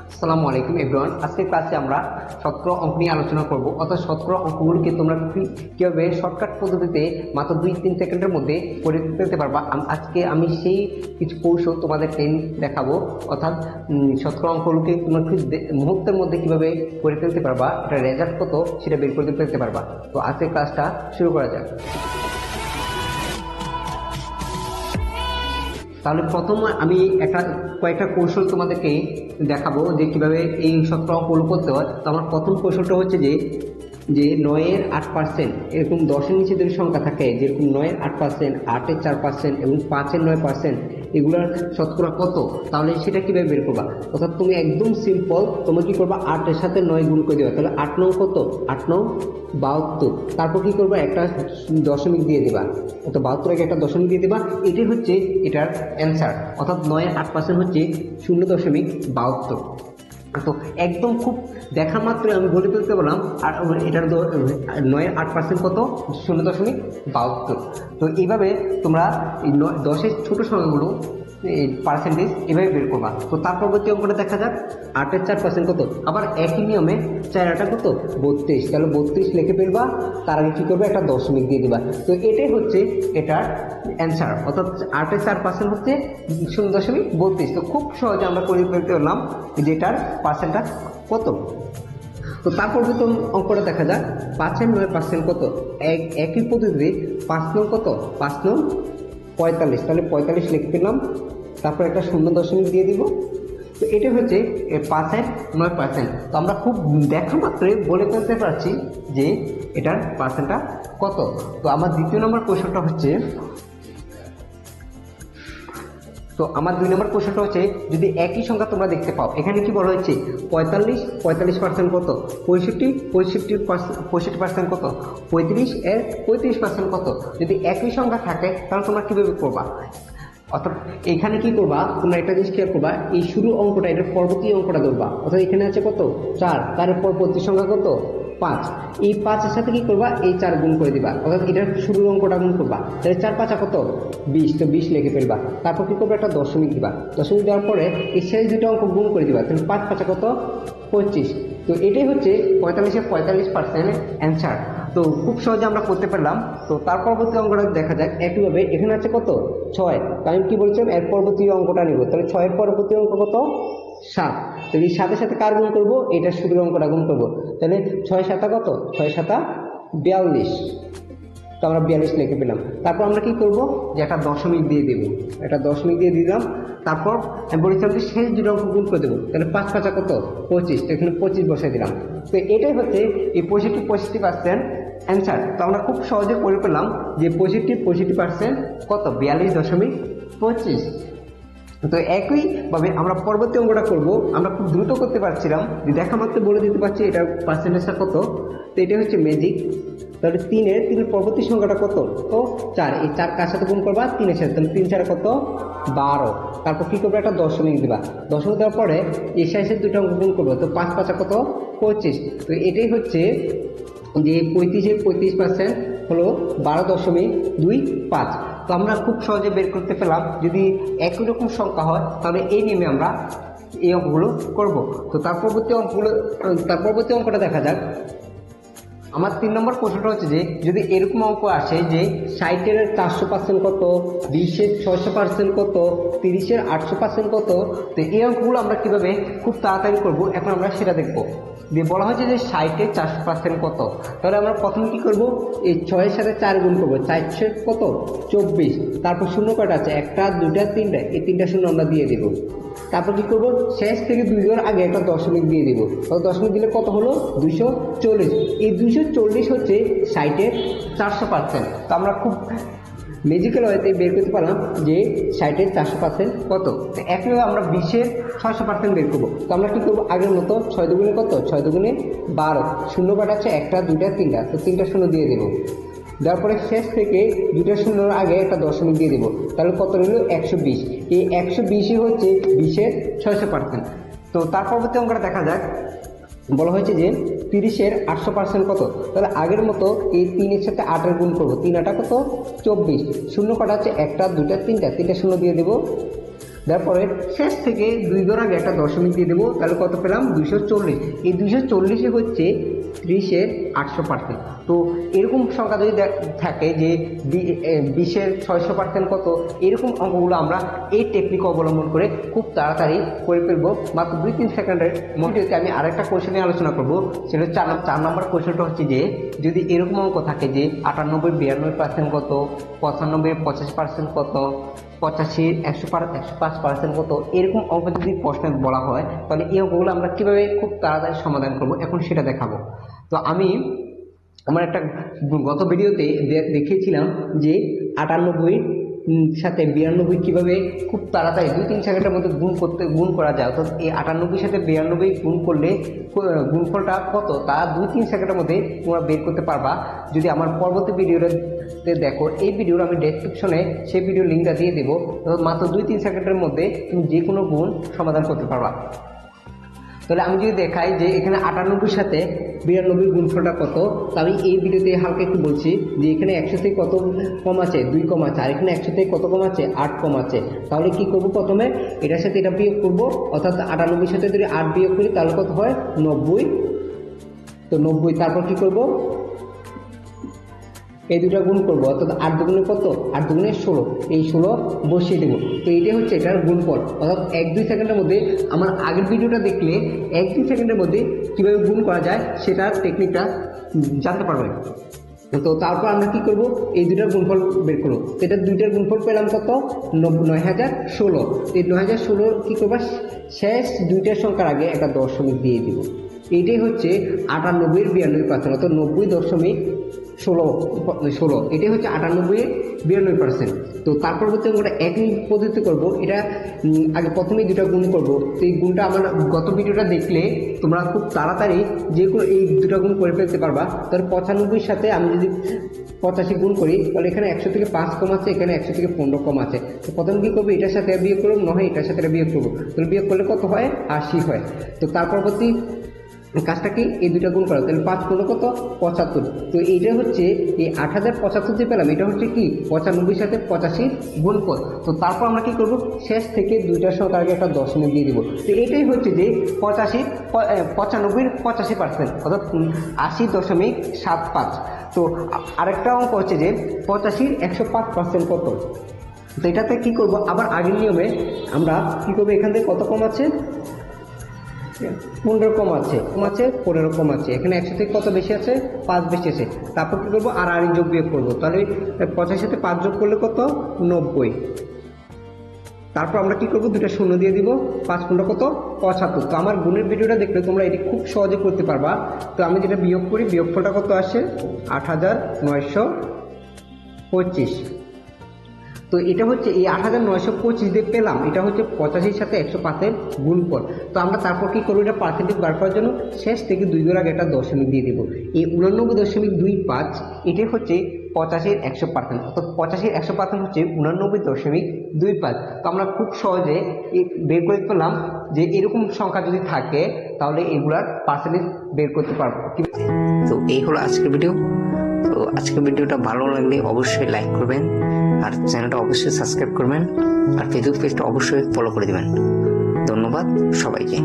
আসসালামু আলাইকুম এভরিওয়ান। আজকের ক্লাসে আমরা শতকরা অঙ্ক নিয়ে আলোচনা করব। অর্থাৎ শতকরা অঙ্কগুলোকে তোমরা কীভাবে শর্টকাট পদ্ধতিতে মাত্র 2-3 সেকেন্ডের মধ্যে করে ফেলতে পারবা। আজকে আমি সেই কিছু কৌশল তোমাদেরকে দেখাবো। অর্থাৎ শতকরা অঙ্কগুলোকে তোমরা মুহূর্তের মধ্যে কীভাবে করে ফেলতে পারবা, এটা রেজাল্ট কত সেটা বের করে ফেলতে পারবা। তো আজকের ক্লাসটা শুরু করা যাক। তাহলে প্রথম আমি কয়েকটা কৌশল তোমাদেরকে দেখাবো যে কিভাবে এই শতকরা অঙ্কগুলো করতে হয়। তো আমার প্রথম কৌশলটা হচ্ছে যে 9-এর 8%, এরকম 10-এর নিচে যদি সংখ্যা থাকে, যেরকম 9-এর 8%, 8-এর 4% এবং 5-এর 9%, এগুলোর শতকরা কত, তাহলে সেটা কীভাবে বের করবা। অর্থাৎ তুমি একদম সিম্পল, তুমি কী করবা, 8-এর সাথে 9 গুণ করে দেবা। তাহলে 8 9 কত, 8 9 72। তারপর কী করবা, একটা দশমিক দিয়ে দেবা। অর্থাৎ 72 আগে একটা দশমিক দিয়ে দেবা। এটাই হচ্ছে এটার অ্যান্সার। অর্থাৎ 9-এর 8% হচ্ছে 0.72। তো একদম খুব দেখা মাত্র আমি বলে ফেলতে পারলাম। আর এটার 9-এর 8% কত, 0.72। তো এইভাবে তোমরা 10-এর ছোটো সংখ্যাগুলো পার্সেন্টেজ এভাবে বের করবা। তো তার পরবর্তী অঙ্কটা দেখা যাক। 8-এর 4% কত, আবার একই নিয়মে 4-8 কত, 32। তাহলে 32 লিখে ফেলবা। তার আগে কী করবে, একটা দশমিক দিয়ে দিবা। তো এটাই হচ্ছে এটার অ্যান্সার। অর্থাৎ 8-এর 4% হচ্ছে 0.32। তো খুব সহজে আমরা করে ফেলতে পারলাম যে এটার পার্সেন্টটা কত। তো তার পরবর্তী অঙ্কটা দেখা যাক। 5-এর 9% কত, একই পদ্ধতিতে 5 9 কত, 5 9 45। তাহলে 45 লিখে পেলাম। তারপর একটা 0 দিয়ে দিব। তো এটা হচ্ছে 5-এর 9%। তো আমরা খুব দেখা মাত্রই বলে ফেলতে পারছি যে এটার পার্সেন্টটা কত। তো আমার দ্বিতীয় নম্বর কোশ্চেনটা হচ্ছে, তো আমার 2 নম্বর কোশ্চেনটা হচ্ছে, যদি একই সংখ্যা তোমরা দেখতে পাও, এখানে কি বলা হচ্ছে 45% কত, 65% কত, 35-এর 35% কত। যদি একই সংখ্যা থাকে তাহলে তোমরা কীভাবে করবা। অর্থাৎ এখানে কি করবা, তোমরা একটা জিনিস খেয়াল করবা, এই শুরু অঙ্কটা এটার পরবর্তী অঙ্কটা ধরবা। অর্থাৎ এখানে আছে কত, 4, তার পরবর্তী সংখ্যা কত, 5। এই 5-এর সাথে কি করবা, এই 4 গুণ করে দিবা। অর্থাৎ এটার শুরুর অঙ্কটা গুণ করবা। তাহলে 4 5 কত, 20। তো 20 লিখে ফেলবা। তারপর কি করবে, একটা দশমিক দিবা। দশমিক দেওয়ার পরে এই শেষ দুটো অঙ্ক গুণ করে দিবা। তাহলে 5 5 কত, 25। তো এটাই হচ্ছে 45-এর 45% অ্যান্সার। তো খুব সহজে আমরা করতে পারলাম। তো তার পরবর্তী অঙ্কটা দেখা যাক। একইভাবে এখানে আছে কত, 6। আমি কি বলছিলাম, এর পরবর্তী অঙ্কটা নিব। তাহলে 6-এর পরবর্তী অঙ্ক কত, 7। তাহলে এই 7-এর সাথে কার গুণ করবো, এটা শুরুর অঙ্কটা গুণ করবো। তাহলে 6 7 কত, 6 7 42। তো আমরা 42 লিখে পেলাম। তারপর আমরা কি করব, যে একটা দশমিক দিয়ে দেব। একটা দশমিক দিয়ে দিলাম। তারপর আমি বলেছিলাম যে শেষ দুটো অঙ্ক গুণ করে দেবো। তাহলে 5 5 কত, 25। তো এখানে 25 বসাই দিলাম। তো এটাই হচ্ছে এই 65% অ্যান্সার। তো আমরা খুব সহজে করে পেলাম যে 65% কত, 42.25। তো একইভাবে আমরা পরবর্তী অঙ্কটা করব। আমরা খুব দ্রুত করতে পারছিলাম, যে দেখা মাত্র বলে দিতে পারছি এটার পার্সেন্টেজটা কত। তো এটা হচ্ছে ম্যাজিক। তাহলে 3-এর পরবর্তী সংখ্যাটা কত, তো 4। এই 4 কার সাথে গুণ করবা, 3-এর সাথে। তাহলে 3 4 কত, 12। তারপর কী করবে, একটা দশমিক দিবা। দশমিক দেওয়ার পরে এই শেষের দুটো অঙ্ক গুণ করবো। তো 5 5 কত, 25। তো এটাই হচ্ছে যে 35-এর 35% হলো 12.25। তো আমরা খুব সহজে বের করতে পেলাম। যদি একই রকম সংখ্যা হয় তাহলে এই নিয়মে আমরা এই অঙ্কগুলো করব। তো তার পরবর্তী অঙ্কটা দেখা যাক। আমার 3 নম্বর প্রশ্নটা হচ্ছে যে, যদি এরকম অঙ্ক আসে যে 60-এর 400% কত, 20-এর 600% কত, 30-এর 800% কত। তো এই অঙ্কগুলো আমরা কিভাবে খুব তাড়াতাড়ি করব, এখন আমরা সেটা দেখব। দিয়ে বলা হয়েছে যে 60-এর 400% কত। তাহলে আমরা প্রথমে কি করব, এই 6-এর সাথে 4 গুণ করবো। 4 কত, 24। তারপর শূন্য কয়টা আছে, একটা, দুটা, তিনটা। এই 3টা শূন্য আমরা দিয়ে দেবো। তারপর কি করবো, শেষ থেকে 2 ঘর আগে একটা দশমিক দিয়ে দিব। তো দশমিক দিলে কত হলো, 240। এই 240 হচ্ছে 60-এর 400%। তো আমরা খুব ম্যাজিক্যাল ওয়েতে বের করতে পারলাম যে 60-এর 400% কত। তো একইভাবে আমরা 20-এর 600% বের করবো। তো আমরা কি করবো, আগের মতো 6 দুগুণে কত, 6 দুগুণে 12। শূন্য কয়টা আছে, একটা, দুটা, তিনটা। তো 3টা শূন্য দিয়ে দেবো। দেওয়ার পরে শেষ থেকে 2টা শূন্যর আগে একটা দশমিক দিয়ে দেবো। তাহলে কত রইল, 120। এই 120-ই হচ্ছে 20-এর 600%। তো তার পরবর্তী অঙ্কটা দেখা যাক। বলা হয়েছে যে 30-এর 800% কত। তাহলে আগের মতো এই 3-এর সাথে 8-এর গুণ করবো। 3 8 কত, 24। শূন্য কটা আছে, একটা, দুটা, তিনটা। 3টা শূন্য দিয়ে দেবো। তারপরে শেষ থেকে 2 ঘর আগে একটা দশমিক দিয়ে দেবো, তাহলে কত পেলাম 240। এই 240 হচ্ছে 30-এর 800%। তো এরকম সংখ্যা যদি থাকে যে 20-এর 600% কত, এরকম অঙ্কগুলো আমরা এই টেকনিক অবলম্বন করে খুব তাড়াতাড়ি করে ফেলবো মাত্র 2-3 সেকেন্ডের মধ্যে। আমি আরেকটা কোয়েশ্চেন নিয়ে আলোচনা করবো, সেটা 4 নম্বর কোয়েশ্চেনটা হচ্ছে যে যদি এরকম অঙ্ক থাকে যে 98-92% কত, 95-85% কত, 85-105% কত, এরকম অঙ্ক যদি প্রশ্নে বলা হয় তাহলে এই অঙ্কগুলো আমরা কিভাবে খুব তাড়াতাড়ি সমাধান করব এখন সেটা দেখাবো। তো আমি আমার একটা গত ভিডিওতে দেখিয়েছিলাম যে 98 সাথে 92 কিভাবে খুব তাড়াতাড়ি 2-3 সেকেন্ডের মধ্যে গুণ করা যায়। অর্থাৎ এই 98 সাথে 92 গুণ করলে গুণফলটা কত তা 2-3 সেকেন্ডের মধ্যে তোমরা বের করতে পারবা যদি আমার পরবর্তী ভিডিওতে দেখো। এই ভিডিওর আমি ডেসক্রিপশনে সেই ভিডিওর লিঙ্কটা দিয়ে দেবো। মাত্র 2-3 সেকেন্ডের মধ্যে তুমি যে কোনো গুণ সমাধান করতে পারবা। তাহলে আমি যদি দেখাই যে এখানে 98 সাথে 92 গুণফলটা কত, তো আমি এই ভিডিওতে হালকা একটু বলছি যে এখানে 100 থেকে কত কম আছে, 2 কম আছে, আর এখানে 100 থেকে কত কম আছে, 8 কম আছে। তাহলে কি করব, প্রথমে এটার সাথে এটা বিয়োগ করব, অর্থাৎ 98 সাথে যদি 8 বিয়োগ করি তাহলে কত হয় 90। তো 90, তারপর কি করব, এই দুটা গুণ করবো, অর্থাৎ 8 দুগুণে কত, 8 দুগুণে 16, এই 16 বসিয়ে দেবো। তো এইটাই হচ্ছে এটার গুণফল। অর্থাৎ 1-2 সেকেন্ডের মধ্যে আমার আগের ভিডিওটা দেখলে 1-2 সেকেন্ডের মধ্যে কীভাবে গুণ করা যায় সেটার টেকনিকটা জানতে পারবেন। তো তারপর আমরা কি করব, এই দুটার গুণফল বের করবো। তো এটা দুইটার গুণফল পেলাম কত, 9016। এই 9016 কি করবা, শেষ দুইটার সংখ্যার আগে একটা দশমিক দিয়ে দিব। এইটাই হচ্ছে 98-92%, অর্থাৎ 90.16, এটাই হচ্ছে 98-92%। তো তার পরবর্তী আমরা একই পদ্ধতি করব। এটা আগে প্রথমেই দুটা গুণ করব। তো এই গুণটা আমার গত ভিডিওটা দেখলে তোমরা খুব তাড়াতাড়ি যে কোনো এই দুটা গুণ করে ফেলতে পারবা। তাহলে 95 সাথে আমি যদি 85 গুণ করি তাহলে এখানে 100 থেকে 5 কম আছে, এখানে 100 থেকে 15 কম আছে। তো প্রথমে কী করবো, এটার সাথে বিয়োগ করবো, নয় এটার সাথে বিয়োগ করবো। তাহলে বিয়োগ করলে কত হয়, 80 হয়। তো তার পরবর্তী কাজটা কি, এই দুটা গুণ করা, তাহলে 5 গুণ কত, 75। তো এইটা হচ্ছে এই 8075 যে পেলাম, এটা হচ্ছে কি 95 সাথে 85 গুণফল। তো তারপর আমরা কি করব, শেষ থেকে দুইটার সংখ্যার আগে একটা দশমিক দিয়ে দিব। তো এটাই হচ্ছে যে 95-85%, অর্থাৎ 80.75। তো আরেকটা অঙ্ক হচ্ছে যে 85-105% কত। তো এটাতে কি করব, আবার আগের নিয়মে আমরা কি করবো, এখান থেকে কত কম আছে, 15 কম আছে, 15 কম আছে, এখানে 100 থেকে কত বেশি আছে, 5 বেশি আছে। তারপর কী করবো, আর যোগ বিয়োগ করবো। তাহলে 85 সাথে 5 যোগ করলে কত, 90। তারপর আমরা কি করবো, দুটা শূন্য দিয়ে দিব, 5 কত, 75। তো আমার গুণের ভিডিওটা দেখলে তোমরা এটি খুব সহজে করতে পারবা। তো আমি যেটা বিয়োগ করি, বিয়োগফলটা কত আসে, 8925। তো এটা হচ্ছে এই 8925 দিয়ে পেলাম, এটা হচ্ছে 85 সাথে 105-এর গুণফল। তো আমরা তারপর কি করবো, এটা পার্সেন্টেজ বার করার জন্য শেষ থেকে 2 ঘর আগে একটা দশমিক দিয়ে দেবো। এই 89.25, এটাই হচ্ছে 85-100%, অর্থাৎ 85-100% হচ্ছে 89.25। তো আমরা খুব সহজে বের করে পেলাম যে এরকম সংখ্যা যদি থাকে তাহলে এগুলার পার্সেন্টেজ বের করতে পারবো। তো এই হলো আজকের ভিডিও। তো আজকের ভিডিওটা ভালো লাগলে অবশ্যই লাইক করবেন, আর চ্যানেলটা অবশ্যই সাবস্ক্রাইব করবেন, আর ফেসবুক পেজটা অবশ্যই ফলো করে দেবেন। ধন্যবাদ সবাইকে।